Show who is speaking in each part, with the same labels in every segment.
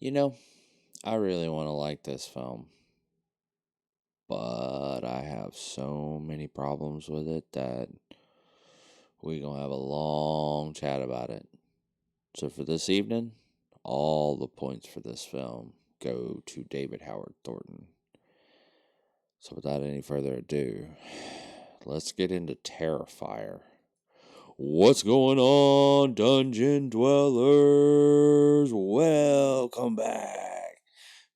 Speaker 1: You know, I really want to like this film, but I have so many problems with it that we're going to have a long chat about it. So for this evening, all the points for this film go to David Howard Thornton. So without any further ado, let's get into Terrifier. What's going on, Dungeon Dwellers? Welcome back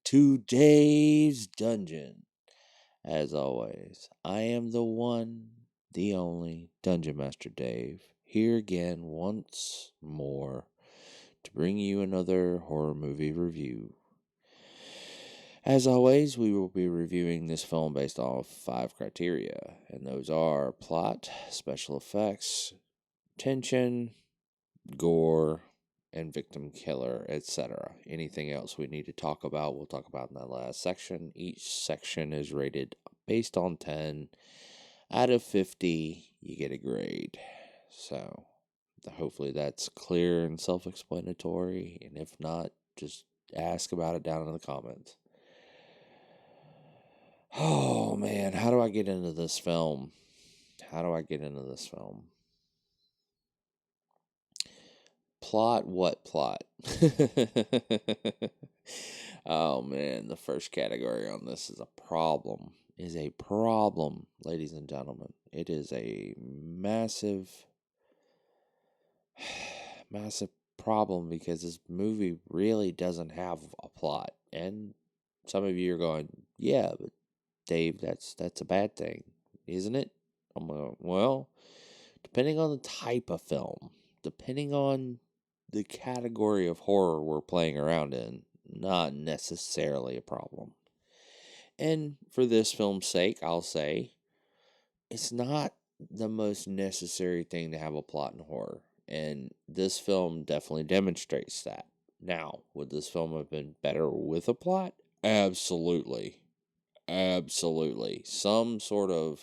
Speaker 1: to Dave's Dungeon. As always, I am the one, the only Dungeon Master Dave, here again once more to bring you another horror movie review. As always, we will be reviewing this film based off 5 criteria, and those are plot, special effects, tension, gore, and victim killer, etc. Anything else we need to talk about, we'll talk about in that last section. Each section is rated based on 10. Out of 50, you get a grade. So, hopefully that's clear and self-explanatory, and if not, just ask about it down in the comments. Oh man, how do I get into this film? Plot? What plot? Oh man, the first category on this is a problem. Ladies and gentlemen. It is a massive, massive problem because this movie really doesn't have a plot. And some of you are going, yeah, but Dave, that's a bad thing, isn't it? I'm going, well, depending on the type of film, depending on the category of horror we're playing around in, not necessarily a problem. And for this film's sake, I'll say it's not the most necessary thing to have a plot in horror. And this film definitely demonstrates that. Now, would this film have been better with a plot? Absolutely. Absolutely. Some sort of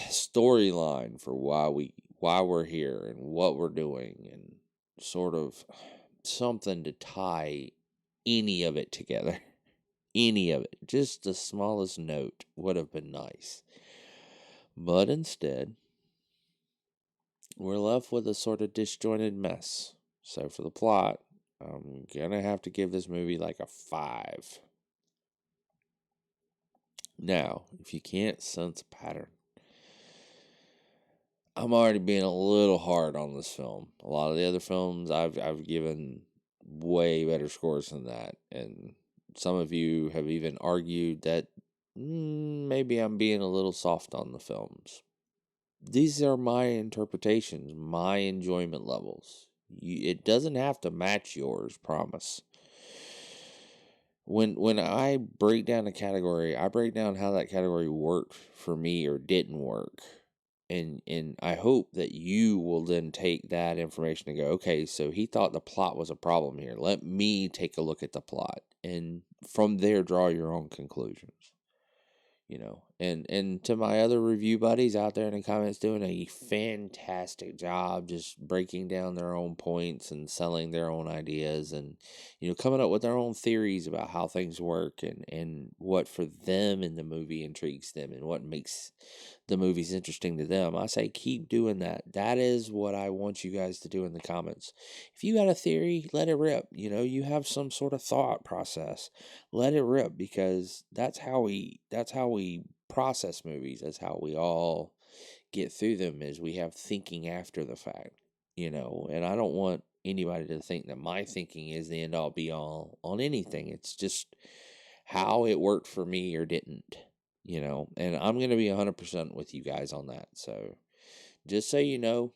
Speaker 1: storyline for why we're here and what we're doing, and sort of something to tie any of it together. Any of it. Just the smallest note would have been nice. But instead, we're left with a sort of disjointed mess. So for the plot, I'm gonna have to give this movie like a 5. Now, if you can't sense a pattern, I'm already being a little hard on this film. A lot of the other films I've given way better scores than that, and some of you have even argued that maybe I'm being a little soft on the films. These are my interpretations, my enjoyment levels. It doesn't have to match yours, promise. When I break down a category, I break down how that category worked for me or didn't work. And I hope that you will then take that information and go, okay, so he thought the plot was a problem here. Let me take a look at the plot, and from there draw your own conclusions. And to my other review buddies out there in the comments doing a fantastic job just breaking down their own points and selling their own ideas, and coming up with their own theories about how things work, and what for them in the movie intrigues them and what makes the movies interesting to them. I say keep doing that. That is what I want you guys to do in the comments. If you got a theory, let it rip. You have some sort of thought process, let it rip, because that's how we process movies. That's how we all get through them, is we have thinking after the fact. And I don't want anybody to think that my thinking is the end all be all on anything. It's just how it worked for me or didn't. And I'm going to be 100% with you guys on that. So just so you know,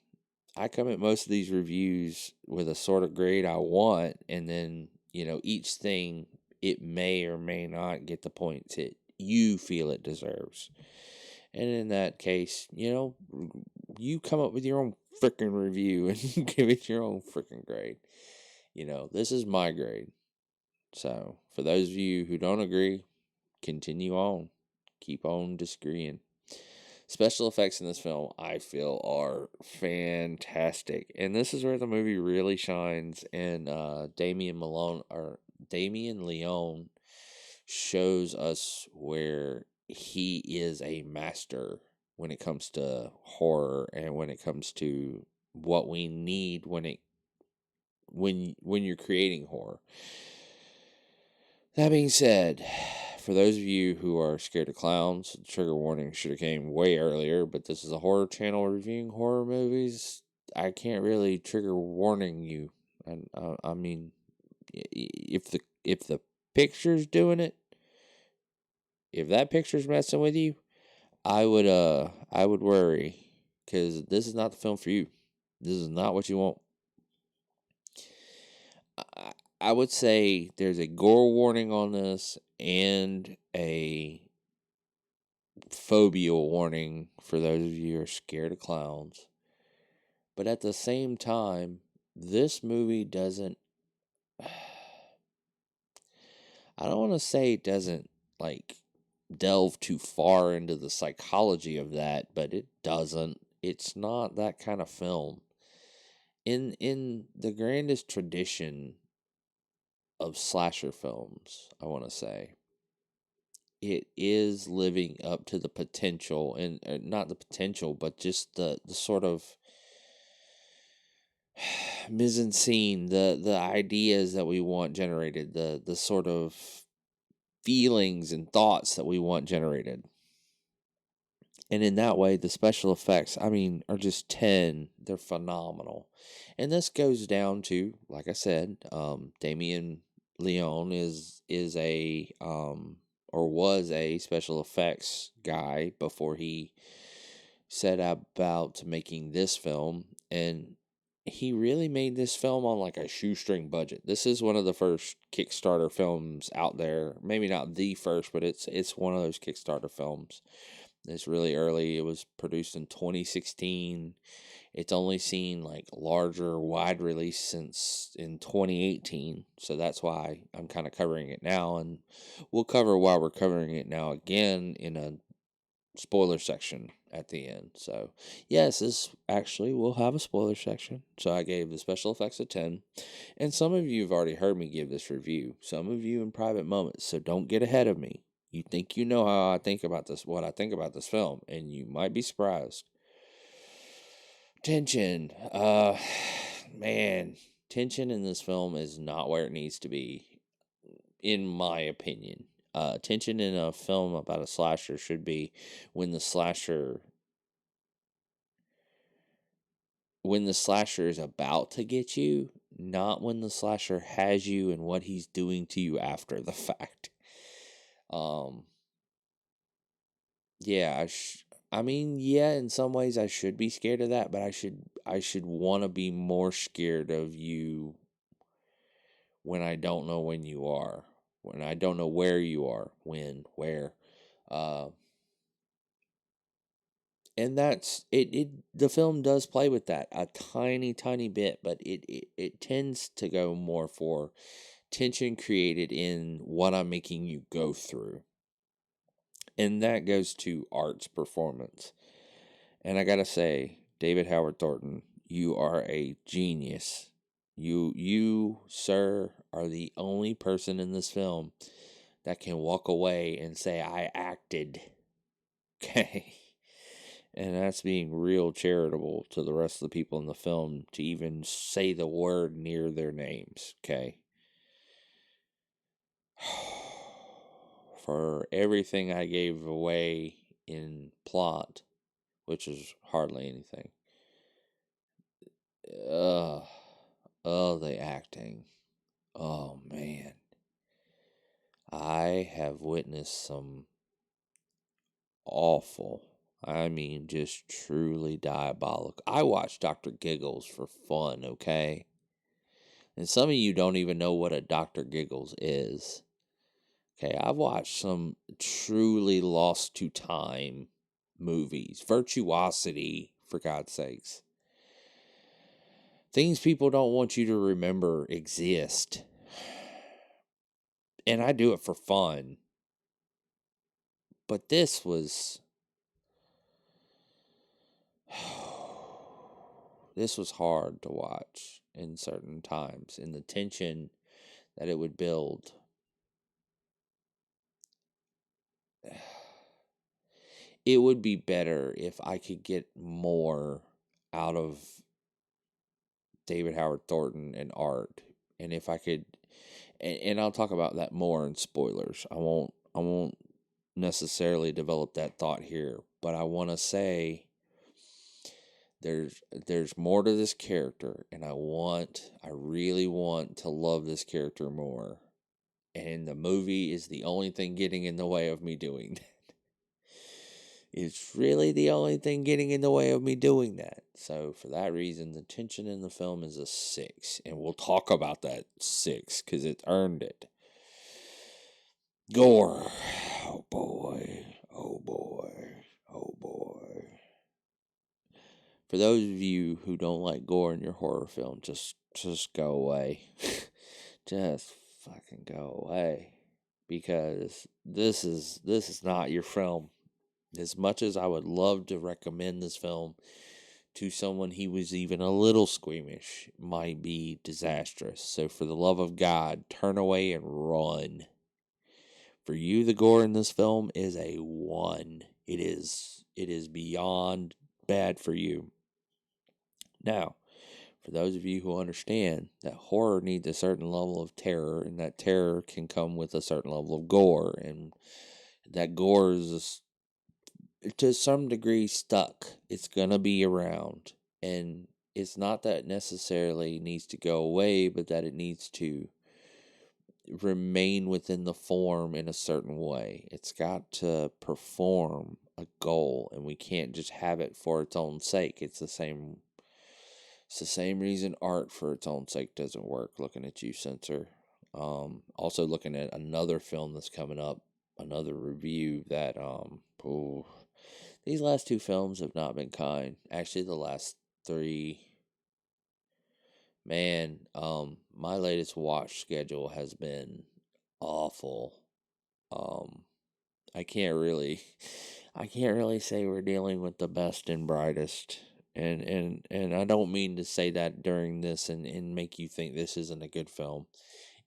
Speaker 1: I come at most of these reviews with a sort of grade I want, and then, each thing, it may or may not get the points it you feel it deserves. And in that case, you come up with your own freaking review and give it your own freaking grade. This is my grade. So for those of you who don't agree, continue on. Keep on disagreeing. Special effects in this film, I feel, are fantastic, and this is where the movie really shines. And Damien Leone shows us where he is a master when it comes to horror and when it comes to what we need when you're creating horror. That being said, for those of you who are scared of clowns, the trigger warning should have came way earlier, but this is a horror channel reviewing horror movies. I can't really trigger warning you. And I mean, if the picture's doing it, if that picture's messing with you, I would worry, because this is not the film for you. This is not what you want. I would say there's a gore warning on this and a phobia warning for those of you who are scared of clowns. But at the same time, this movie doesn't. I don't want to say it doesn't like delve too far into the psychology of that, but it doesn't. It's not that kind of film. In the grandest tradition of slasher films, I want to say, it is living up to the potential, and not the potential, but just the sort of mise en scene, the ideas that we want generated, the sort of feelings and thoughts that we want generated. And in that way, the special effects, I mean, are just 10. They're phenomenal. And this goes down to, like I said, Damien Leone is a or was a special effects guy before he set about making this film. And he really made this film on like a shoestring budget. This is one of the first Kickstarter films out there. Maybe not the first, but it's one of those Kickstarter films. It's really early. It was produced in 2016. It's only seen like larger wide release since in 2018. So that's why I'm kind of covering it now, and we'll cover why we're covering it now again in a spoiler section at the end. So, yes, this actually will have a spoiler section. So I gave the special effects a 10. And some of you have already heard me give this review. Some of you in private moments. So don't get ahead of me. You think you know how I think about this, what I think about this film, and you might be surprised. Tension. Man, tension in this film is not where it needs to be, in my opinion. Tension in a film about a slasher should be when the slasher is about to get you, not when the slasher has you and what he's doing to you after the fact. Um, yeah, I mean, yeah, in some ways I should be scared of that, but I should want to be more scared of you when I don't know when you are, when I don't know where you are, when, where. Uh, and that's it. The film does play with that a tiny bit, but it tends to go more for tension created in what I'm making you go through. And that goes to art's performance. And I gotta say, David Howard Thornton, you are a genius. You, sir, are the only person in this film that can walk away and say, I acted. Okay. And that's being real charitable to the rest of the people in the film to even say the word near their names. Okay. For everything I gave away in plot, which is hardly anything. Oh, the acting. Oh, man. I have witnessed some awful, I mean, just truly diabolical. I watch Dr. Giggles for fun, okay? And some of you don't even know what a Dr. Giggles is. Okay, I've watched some truly lost to time movies. Virtuosity, for God's sakes. Things people don't want you to remember exist. And I do it for fun. But this was This was hard to watch in certain times, and the tension that it would build. It would be better if I could get more out of David Howard Thornton and art, and if I could, and I'll talk about that more in spoilers. I won't necessarily develop that thought here, but I want to say there's more to this character, and I really want to love this character more. And the movie is the only thing getting in the way of me doing that. It's really the only thing getting in the way of me doing that. So for that reason, the tension in the film is a 6, and we'll talk about that 6 because it earned it. Gore. Oh boy. Oh boy. Oh boy. For those of you who don't like gore in your horror film, just go away. Just fucking go away. Because this is not your film. As much as I would love to recommend this film to someone he was even a little squeamish, might be disastrous. So for the love of God, turn away and run. For you, the gore in this film is a 1. It is beyond bad for you. Now, for those of you who understand that horror needs a certain level of terror, and that terror can come with a certain level of gore, and that gore is to some degree stuck. It's going to be around, and it's not that it necessarily needs to go away, but that it needs to remain within the form in a certain way. It's got to perform a goal, and we can't just have it for its own sake. It's the same reason art for its own sake doesn't work. Looking at you, Censor. Also looking at another film that's coming up, another review that these last 2 films have not been kind. Actually, the last 3, man, my latest watch schedule has been awful. I can't really say we're dealing with the best and brightest. And I don't mean to say that during this and make you think this isn't a good film.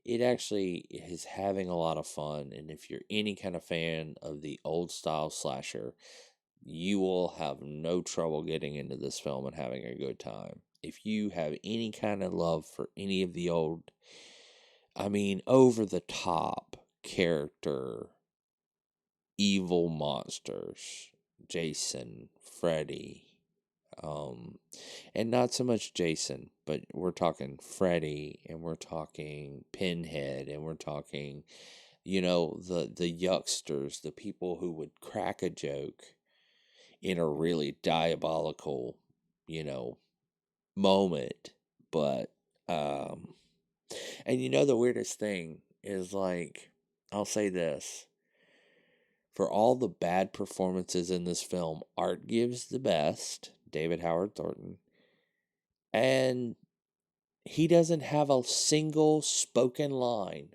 Speaker 1: It actually is having a lot of fun, and if you're any kind of fan of the old style slasher, you will have no trouble getting into this film and having a good time. If you have any kind of love for any of the old, over the top character, evil monsters, Jason, Freddy, and not so much Jason, but we're talking Freddy, and we're talking Pinhead, and we're talking, the yucksters, the people who would crack a joke in a really diabolical, moment. But, and the weirdest thing is, like, I'll say this. For all the bad performances in this film, art gives the best, David Howard Thornton, and he doesn't have a single spoken line.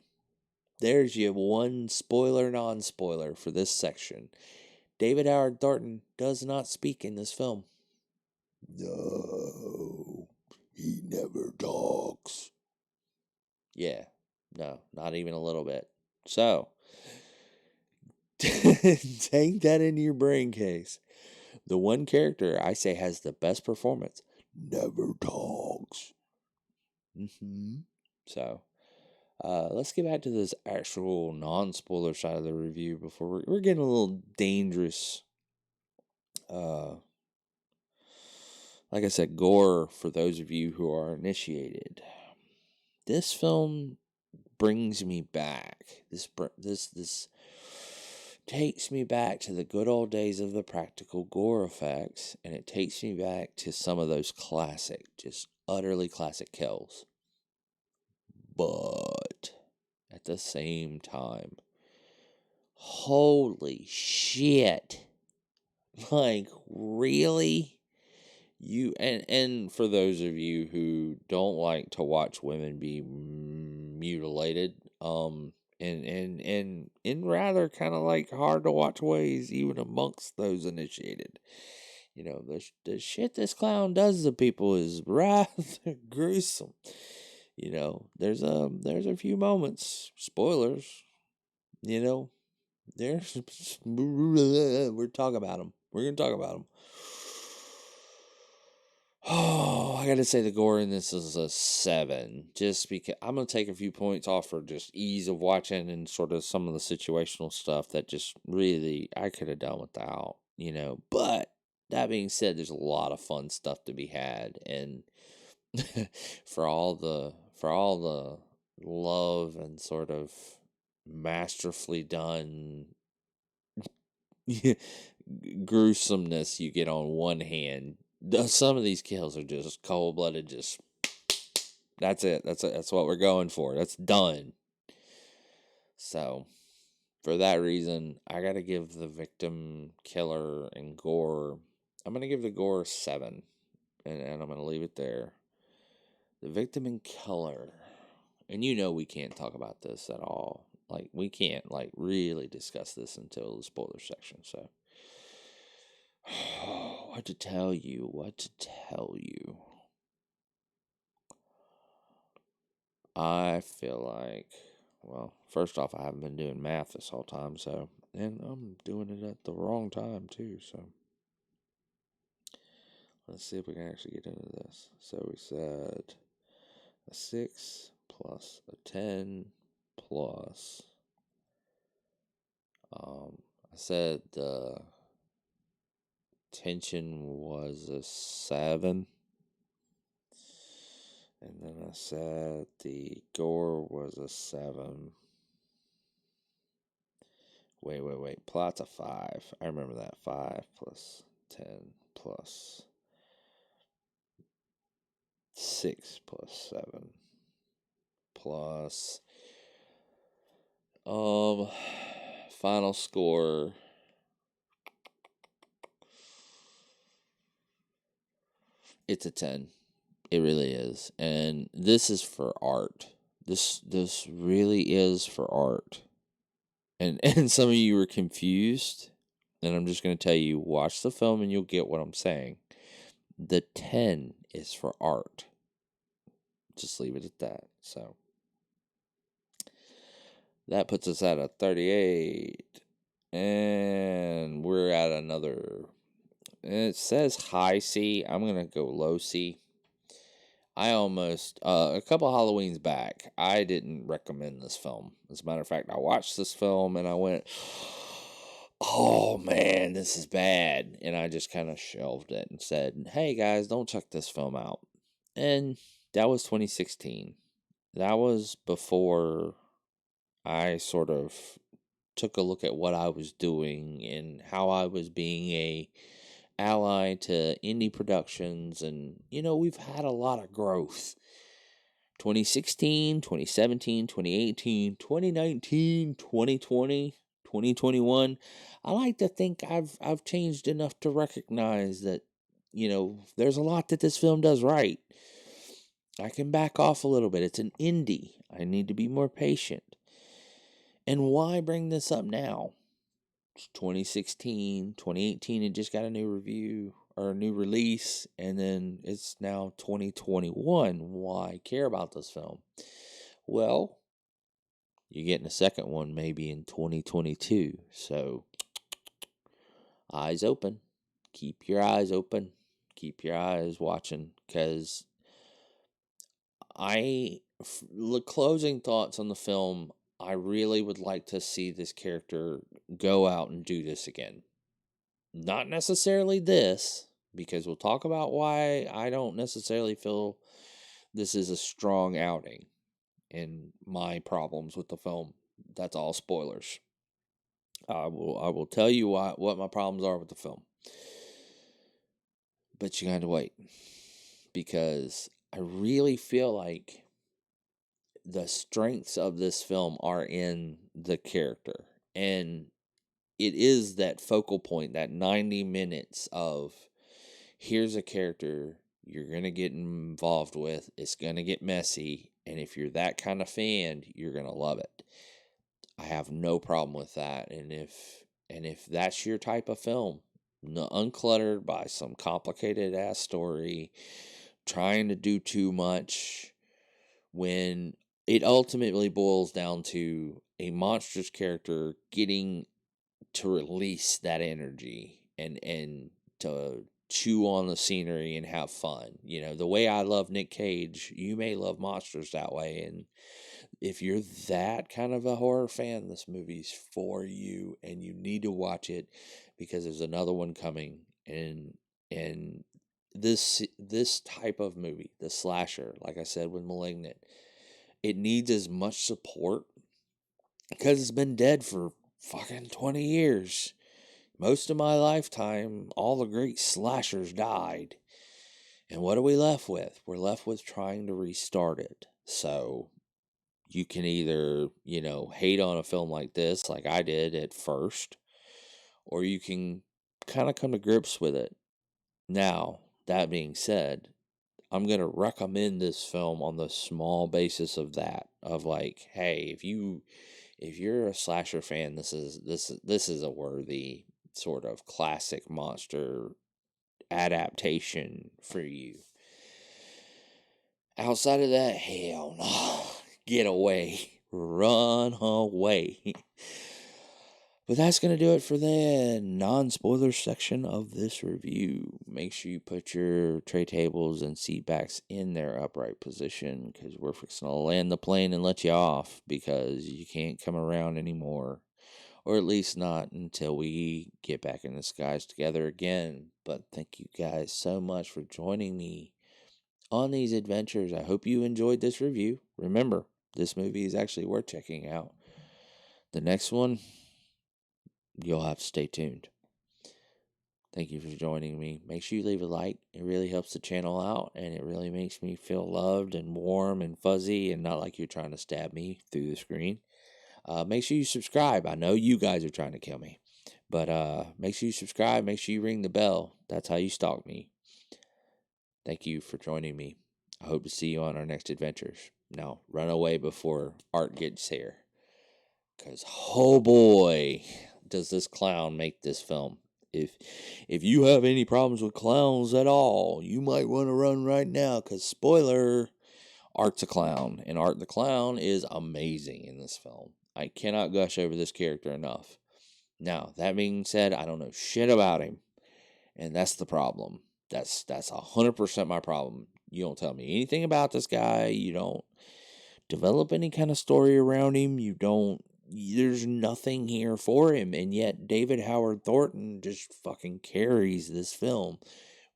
Speaker 1: There's your one spoiler, non-spoiler for this section. David Howard Thornton does not speak in this film. No, he never talks. Yeah, no, not even a little bit. So, take that into your brain case. The one character I say has the best performance never talks. So, let's get back to this actual non-spoiler side of the review before we're getting a little dangerous. Like I said, gore for those of you who are initiated. This film brings me back. This takes me back to the good old days of the practical gore effects, and it takes me back to some of those classic, just utterly classic kills. But at the same time, holy shit. Like, really? And for those of you who don't like to watch women be mutilated, and in rather kind of like hard to watch ways, even amongst those initiated, The shit this clown does to people is rather gruesome. There's a few moments, spoilers, you know, there's, we're talking about them. We're going to talk about them. Oh, I got to say the gore in this is a 7, just because I'm going to take a few points off for just ease of watching and sort of some of the situational stuff that just really I could have done without, but that being said, there's a lot of fun stuff to be had, and for all the love and sort of masterfully done gruesomeness you get on one hand, some of these kills are just cold blooded. Just that's it. That's what we're going for. That's done. So for that reason, I gotta give the victim, killer, and gore. I'm gonna give the gore a 7, and I'm gonna leave it there. The victim and killer, and we can't talk about this at all. Like, we can't really discuss this until the spoiler section. So what to tell you? I feel like, well, first off, I haven't been doing math this whole time, and I'm doing it at the wrong time too, so let's see if we can actually get into this. So we said a 6 plus a 10 plus, I said the tension was a 7. And then I said the gore was a 7. Wait. Plot's a 5. I remember that. 5 plus 10 plus 6 plus 7 plus final score. It's a 10. It really is. And this is for art. This really is for art. And some of you were confused, and I'm just going to tell you, watch the film and you'll get what I'm saying. The 10 is for art. Just leave it at that. So that puts us at a 38. And we're at another. It says high C. I'm going to go low C. I almost, a couple Halloweens back, I didn't recommend this film. As a matter of fact, I watched this film and I went, oh man, this is bad. And I just kind of shelved it and said, hey guys, don't check this film out. And that was 2016. That was before I sort of took a look at what I was doing and how I was being a ally to indie productions, and we've had a lot of growth. 2016, 2017, 2018, 2019, 2020, 2021. I like to think I've changed enough to recognize that there's a lot that this film does right. I can back off a little bit. It's an indie. I need to be more patient. And why bring this up now? 2016, 2018, it just got a new review or a new release, and then it's now 2021. Why care about this film? Well, you're getting a second one maybe in 2022. So, eyes open. Keep your eyes open. Keep your eyes watching, because closing thoughts on the film, I really would like to see this character go out and do this again. Not necessarily this, because we'll talk about why I don't necessarily feel this is a strong outing and my problems with the film. That's all spoilers. I will tell you what my problems are with the film. But you gotta wait, because I really feel like the strengths of this film are in the character, and it is that focal point, that 90 minutes of, here's a character you're going to get involved with. It's going to get messy, and if you're that kind of fan, you're going to love it. I have no problem with that, and if that's your type of film, uncluttered by some complicated ass story, trying to do too much, when it ultimately boils down to a monstrous character getting to release that energy and to chew on the scenery and have fun. The way I love Nick Cage, you may love monsters that way. And if you're that kind of a horror fan, this movie's for you, and you need to watch it because there's another one coming. And this type of movie, the slasher, like I said with Malignant, it needs as much support because it's been dead for fucking 20 years. Most of my lifetime, all the great slashers died. And what are we left with? We're left with trying to restart it. So you can either, hate on a film like this, like I did at first, or you can kind of come to grips with it. Now, that being said, I'm going to recommend this film on the small basis of that, of like, hey, if you're a slasher fan, this is a worthy sort of classic monster adaptation for you. Outside of that, hell no. Get away. Run away. But that's going to do it for the non-spoiler section of this review. Make sure you put your tray tables and seat backs in their upright position, because we're fixing to land the plane and let you off, because you can't come around anymore. Or at least not until we get back in the skies together again. But thank you guys so much for joining me on these adventures. I hope you enjoyed this review. Remember, this movie is actually worth checking out. The next one, you'll have to stay tuned. Thank you for joining me. Make sure you leave a like. It really helps the channel out, and it really makes me feel loved and warm and fuzzy and not like you're trying to stab me through the screen. Make sure you subscribe. I know you guys are trying to kill me, but make sure you subscribe. Make sure you ring the bell. That's how you stalk me. Thank you for joining me. I hope to see you on our next adventures. Now, run away before Art gets here, because oh boy, does this clown make this film. If you have any problems with clowns at all, you might want to run right now, because spoiler, Art's a clown, and Art the Clown is amazing in this film. I cannot gush over this character enough. Now, that being said, I don't know shit about him, and that's the problem. That's 100% my problem. You don't tell me anything about this guy. You don't develop any kind of story around him. There's nothing here for him, and yet David Howard Thornton just fucking carries this film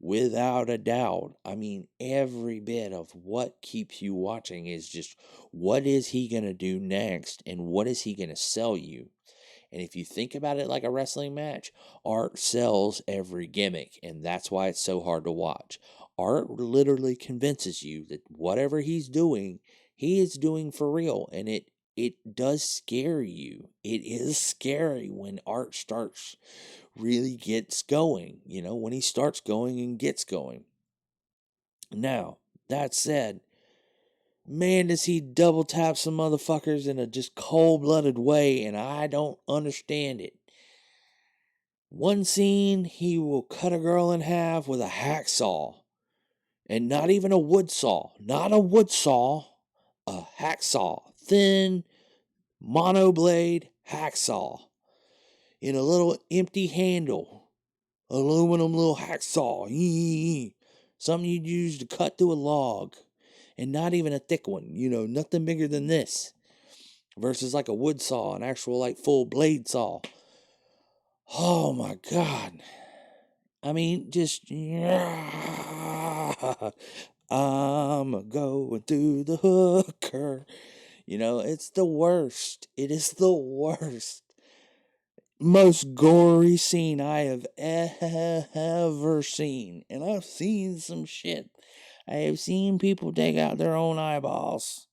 Speaker 1: without a doubt. I mean, every bit of what keeps you watching is just, what is he going to do next, and what is he going to sell you? And if you think about it like a wrestling match, Art sells every gimmick, and that's why it's so hard to watch. Art literally convinces you that whatever he's doing, he is doing for real, and it does scare you. It is scary when Art really gets going, when he starts going and gets going. Now, that said, man, does he double tap some motherfuckers in a just cold-blooded way, and I don't understand it. One scene, he will cut a girl in half with a hacksaw. And not even a wood saw. Not a wood saw. A hacksaw. Thin, monoblade hacksaw. In a little empty handle. Aluminum little hacksaw. Something you'd use to cut through a log. And not even a thick one. Nothing bigger than this. Versus like a wood saw. An actual like full blade saw. Oh my God. I mean, just, I'm going through the hooker. It's the worst. It is the worst. Most gory scene I have ever seen. And I've seen some shit. I have seen people take out their own eyeballs.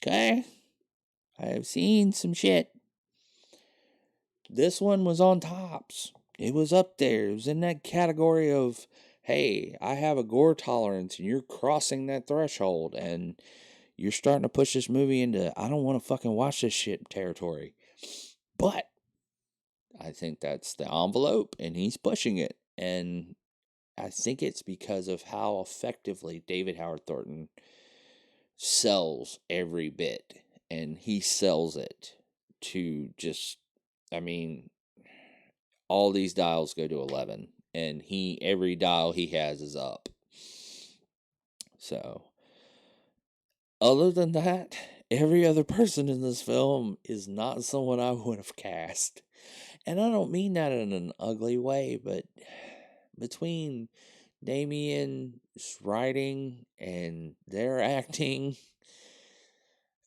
Speaker 1: Okay? I have seen some shit. This one was on tops. It was up there. It was in that category of, hey, I have a gore tolerance, and you're crossing that threshold, and you're starting to push this movie into, I don't want to fucking watch this shit territory. But I think that's the envelope, and he's pushing it. And I think it's because of how effectively David Howard Thornton sells every bit, and he sells it to just, I mean, all these dials go to 11, and every dial he has is up. So, other than that, every other person in this film is not someone I would have cast. And I don't mean that in an ugly way, but between Damien's writing and their acting,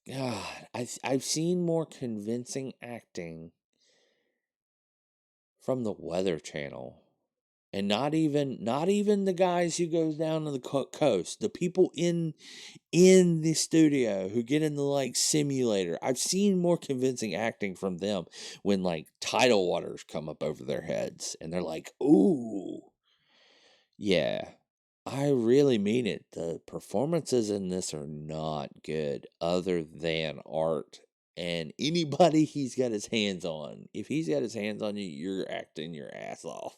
Speaker 1: God, I've seen more convincing acting from the Weather Channel, and not even the guys who goes down to the coast, the people in the studio who get in the like simulator. I've seen more convincing acting from them when like tidal waters come up over their heads, and they're like, "Ooh, yeah." I really mean it. The performances in this are not good, other than Art and anybody he's got his hands on. If he's got his hands on you, you're acting your ass off.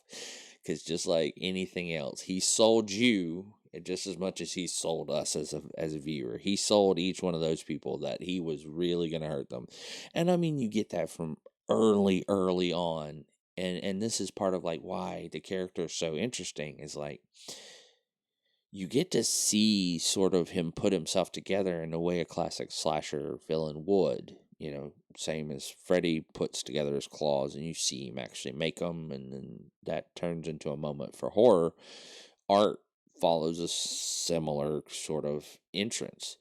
Speaker 1: Because just like anything else, he sold you just as much as he sold us as a viewer. He sold each one of those people that he was really going to hurt them. And I mean, you get that from early on. And this is part of like why the character is so interesting, is like you get to see sort of him put himself together in the way a classic slasher villain would. Same as Freddy puts together his claws, and you see him actually make them, and then that turns into a moment for horror. Art follows a similar sort of entrance,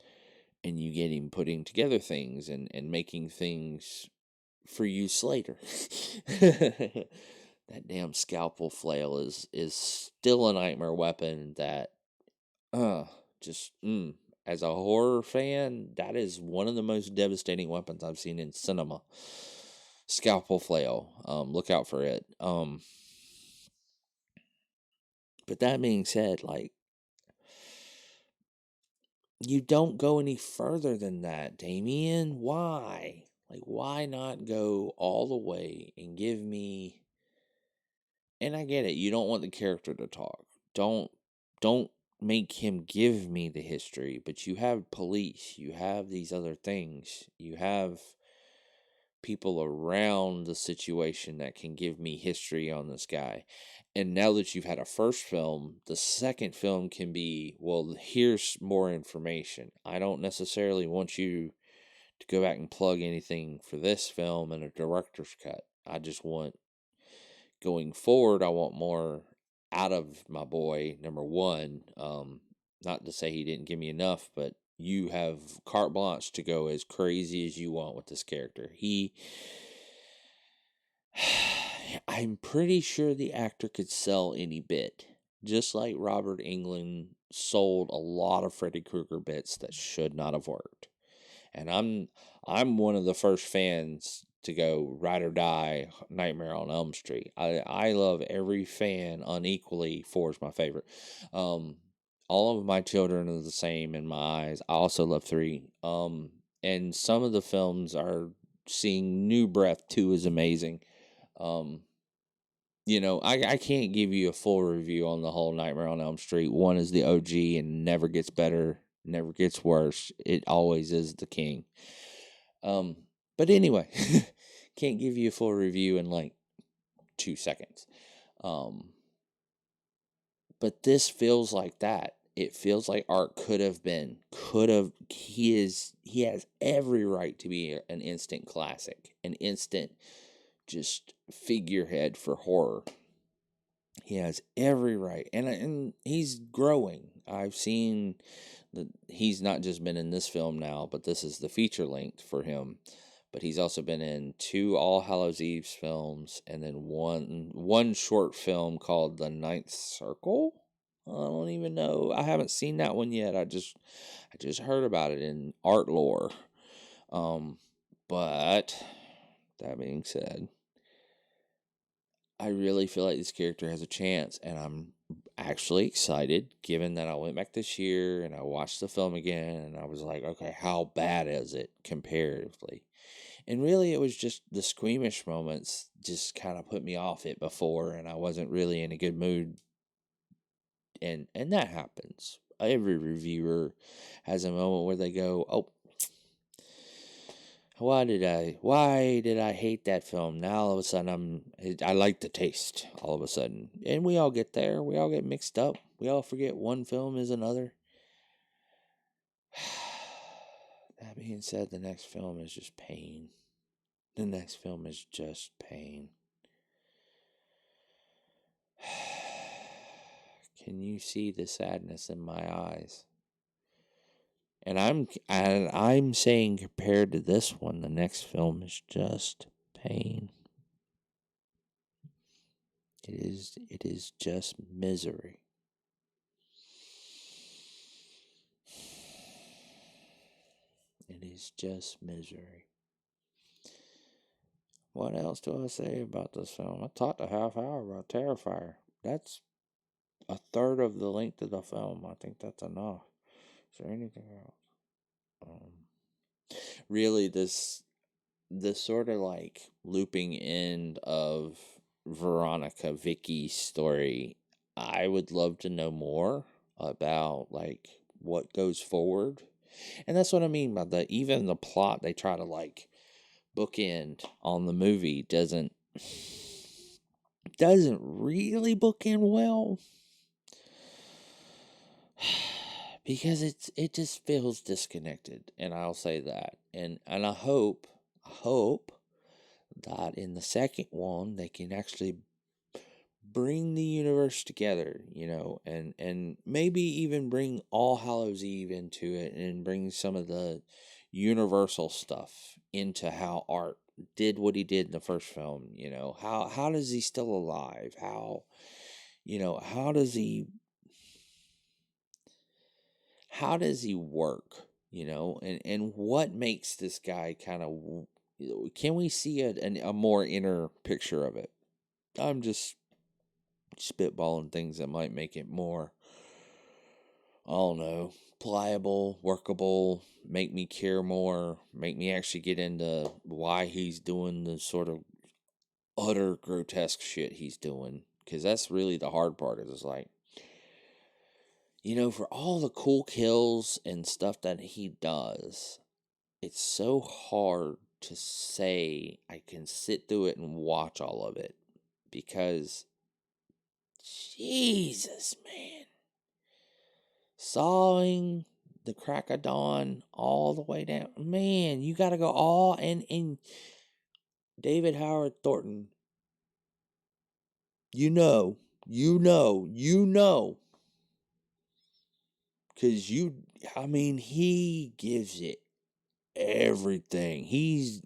Speaker 1: and you get him putting together things and making things for use later. That damn scalpel flail is still a nightmare weapon that uh, just as a horror fan, that is one of the most devastating weapons I've seen in cinema. Scalpel flail. Look out for it. But that being said, like, you don't go any further than that, Damien. Why? Like, why not go all the way and give me? And I get it. You don't want the character to talk. Don't make him give me the history, but you have police, you have these other things, you have people around the situation that can give me history on this guy. And now that you've had a first film, the second film can be, well, here's more information. I don't necessarily want you to go back and plug anything for this film in a director's cut. I just want, going forward, I want more out of my boy, number one. Not to say he didn't give me enough, but you have carte blanche to go as crazy as you want with this character. I'm pretty sure the actor could sell any bit, just like Robert Englund sold a lot of Freddy Krueger bits that should not have worked. And I'm one of the first fans to go Ride or Die, Nightmare on Elm Street. I love every fan unequally. 4 is my favorite. All of my children are the same in my eyes. I also love 3. And some of the films are seeing new breath. 2 is amazing. Um, I can't give you a full review on the whole Nightmare on Elm Street. 1 is the OG and never gets better, never gets worse. It always is the king. But anyway, can't give you a full review in like 2 seconds. But this feels like that. It feels like Art he has every right to be an instant classic, an instant just figurehead for horror. He has every right, and he's growing. I've seen that he's not just been in this film now, but this is the feature length for him. But he's also been in 2 All Hallows Eve films, and then one short film called The Ninth Circle. I don't even know. I haven't seen that one yet. I just heard about it in art lore. But that being said, I really feel like this character has a chance, and actually excited, given that I went back this year and I watched the film again, and I was like, okay, how bad is it comparatively? And really, it was just the squeamish moments just kind of put me off it before, and I wasn't really in a good mood. And that happens. Every reviewer has a moment where they go, "Oh, why did I hate that film? Now all of a sudden I like the taste all of a sudden." And we all get there. We all get mixed up. We all forget one film is another. That being said, the next film is just pain. The next film is just pain. Can you see the sadness in my eyes? And I'm saying, compared to this one, the next film is just pain. It is just misery. It is just misery. What else do I say about this film? I talked a half hour about Terrifier. That's a third of the length of the film. I think that's enough. Is there anything else? Really, this sort of like looping end of Veronica Vicky's story, I would love to know more about like what goes forward. And that's what I mean by even the plot they try to like bookend on the movie doesn't really bookend well. Because it just feels disconnected, and I'll say that. And I hope that in the second one they can actually bring the universe together, and maybe even bring All Hallows Eve into it and bring some of the universal stuff into how Art did what he did in the first film. How does he still alive? How does he work? And what makes this guy kind of, can we see a more inner picture of it? I'm just spitballing things that might make it more, I don't know, pliable, workable, make me care more, make me actually get into why he's doing the sort of utter grotesque shit he's doing. Because that's really the hard part, is like, for all the cool kills and stuff that he does, it's so hard to say I can sit through it and watch all of it, because Jesus, man, sawing the crack of dawn all the way down, man, you got to go all, and David Howard Thornton, you know, because he gives it everything. He's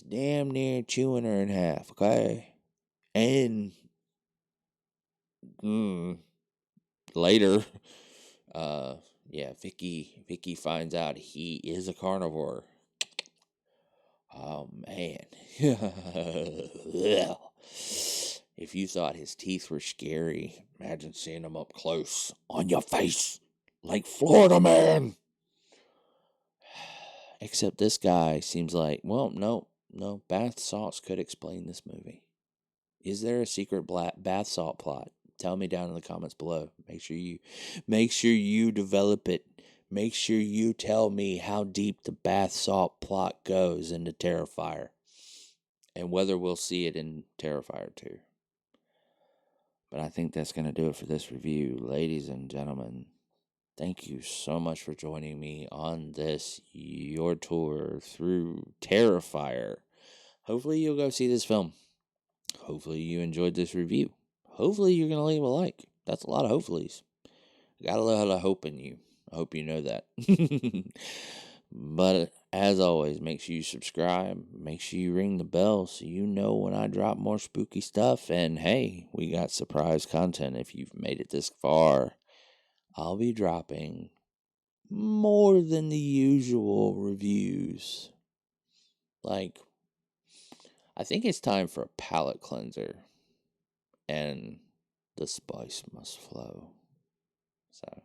Speaker 1: damn near chewing her in half, okay? And later, Vicky finds out he is a carnivore. Oh man. If you thought his teeth were scary, imagine seeing them up close on your face, like Florida Man. Except this guy seems like, well, no, bath salts could explain this movie. Is there a secret bath salt plot? Tell me down in the comments below. Make sure you develop it. Make sure you tell me how deep the bath salt plot goes into Terrifier, and whether we'll see it in Terrifier 2. But I think that's going to do it for this review. Ladies and gentlemen, thank you so much for joining me on this, your tour through Terrifier. Hopefully you'll go see this film. Hopefully you enjoyed this review. Hopefully you're going to leave a like. That's a lot of hopefullys. Got a lot of hope in you. I hope you know that. But as always, make sure you subscribe. Make sure you ring the bell so you know when I drop more spooky stuff. And hey, we got surprise content if you've made it this far. I'll be dropping more than the usual reviews. Like, I think it's time for a palate cleanser. And the spice must flow. So,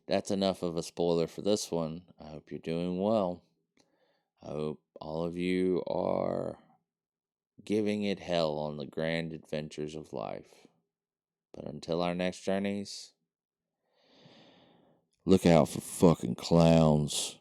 Speaker 1: that's enough of a spoiler for this one. I hope you're doing well. I hope all of you are giving it hell on the grand adventures of life. But until our next journeys, look out for fucking clowns.